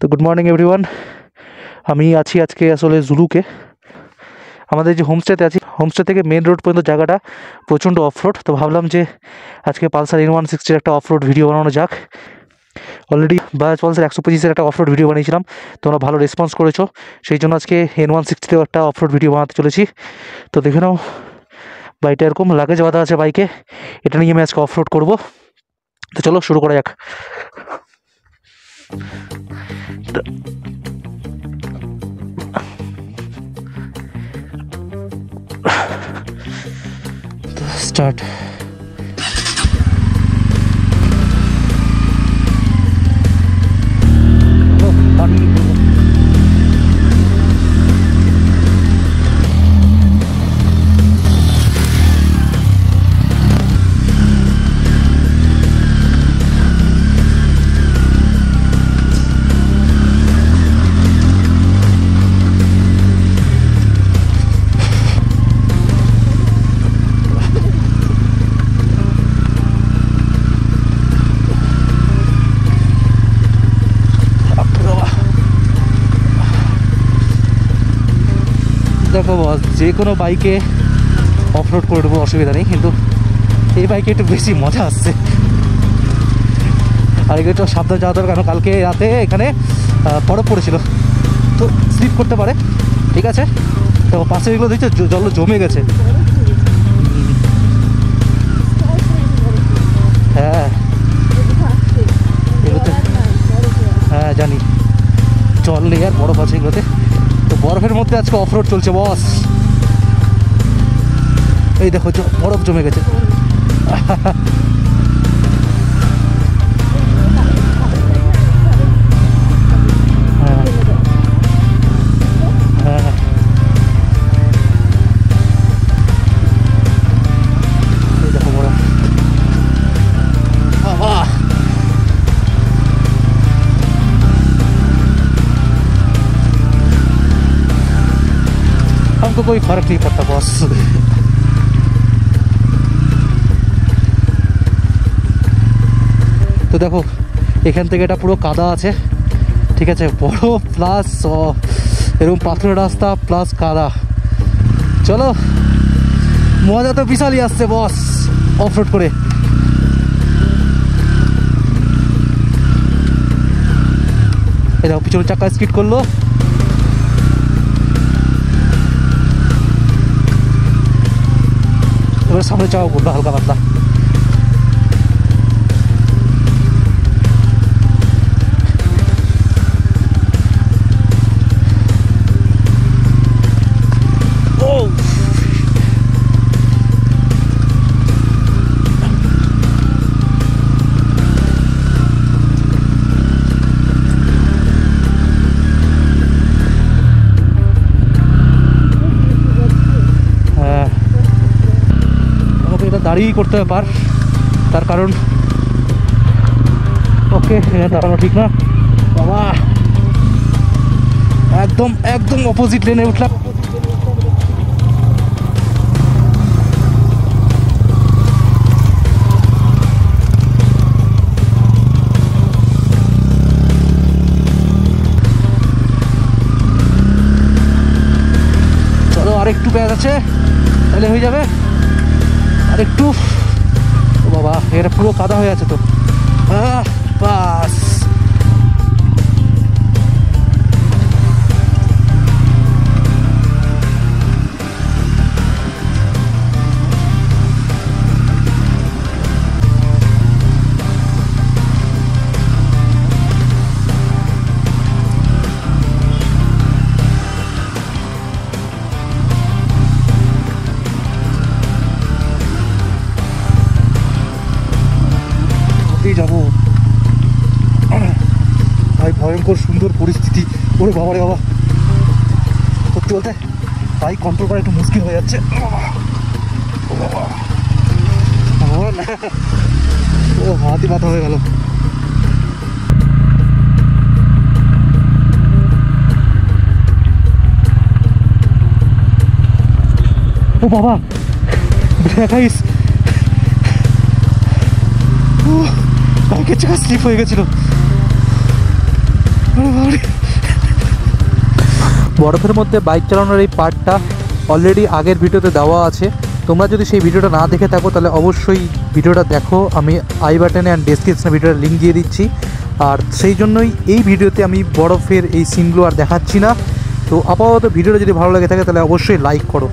তো good morning everyone. আমি আছি আজকে আসলে জুলুকে। আমাদের যে হোমস্টেতে আছি, হোমস্টে থেকে মেন রোড পর্যন্ত জায়গাটা প্রচণ্ড অফরোড। তো ভাবলাম যে আজকে পালসার N160-র একটা অফরোড ভিডিও বানানো যাক। অলরেডি বাজাজ পালসার 125-এর একটা অফরোড ভিডিও বানিয়েছিলাম, তোমরা ভালো রেসপন্স করেছো, সেই জন্য আজকে N160-তেও একটা অফরোড ভিডিও বানাতে চলেছি। তো দেখে নাও, বাইকটা এরকম লাগেজ বাঁধা আছে বাইকে, এটা নিয়ে আমি আজকে অফরোড করবো। তো চলো শুরু করা যাক। স্টার্ট। দেখো বস, যে কোনো বাইকে অফরোড করে দেবো, অসুবিধা নেই, কিন্তু এই বাইকে একটু বেশি মজা আসছে। আর একটু সাবধান যাওয়া দরকার, কারণ কালকে রাতে এখানে বরফ পড়েছিল, তো স্লিপ করতে পারে। ঠিক আছে, তো পাশে এগুলো দেখছো জল জমে গেছে। হ্যাঁ এগুলোতে, হ্যাঁ জানি জল নেই আর বরফ আছে এগুলোতে। তো বরফের মধ্যে আজকে অফরোড চলছে বস। এই দেখো বরফ জমে গেছে। এই দেখো বরফ। हमको कोई फर्क नहीं पड़ता बॉस। তো দেখো এখান থেকে এটা পুরো কাদা আছে, ঠিক আছে, বড় প্লাস এরকম পাথরের রাস্তা প্লাস কাদা। চলো, মজা তো বিশালই আসছে বস অফরোড করে। এই দেখো পিছনের চাকা স্কিড করলো। এবার সামনে চাও করলো হালকা পাতলা। দাঁড়িয়েই করতে হবে পার, তার কারণ ওকে দাঁড়ানো ঠিক না বাবা। একদম একদম অপোজিট লেনে উঠলাম। চলো আরেকটু ব্যাগ আছে, তাহলে হয়ে যাবে। আরেকটু, ও বাবা এটা পুরো কাদা হয়ে আছে তো। বাস যাবো ভাই, ভয়ঙ্কর সুন্দর পরিস্থিতি। ওরে বাবা রে বাবা, সত্যি বলতে বাইক কন্ট্রোল করা একটু মুশকিল হয়ে যাচ্ছে। ও হাতই ব্যথা হয়ে গেল। ও বাবা দেখাইস, বাইকের চাকা স্লিপ হয়ে গেছিল। বরফের মধ্যে বাইক চালানোর এই পার্টটা অলরেডি আগের ভিডিওতে দেওয়া আছে। তোমরা যদি সেই ভিডিওটা না দেখে থাকো তাহলে অবশ্যই ভিডিওটা দেখো, আমি আই বাটনে অ্যান্ড ডেসক্রিপশনে ভিডিওটার লিঙ্ক দিয়ে দিচ্ছি। আর সেই জন্যই এই ভিডিওতে আমি বরফের এই সিনগুলো আর দেখাচ্ছি না। তো আপাতত ভিডিওটা যদি ভালো লাগে থাকে তাহলে অবশ্যই লাইক করো।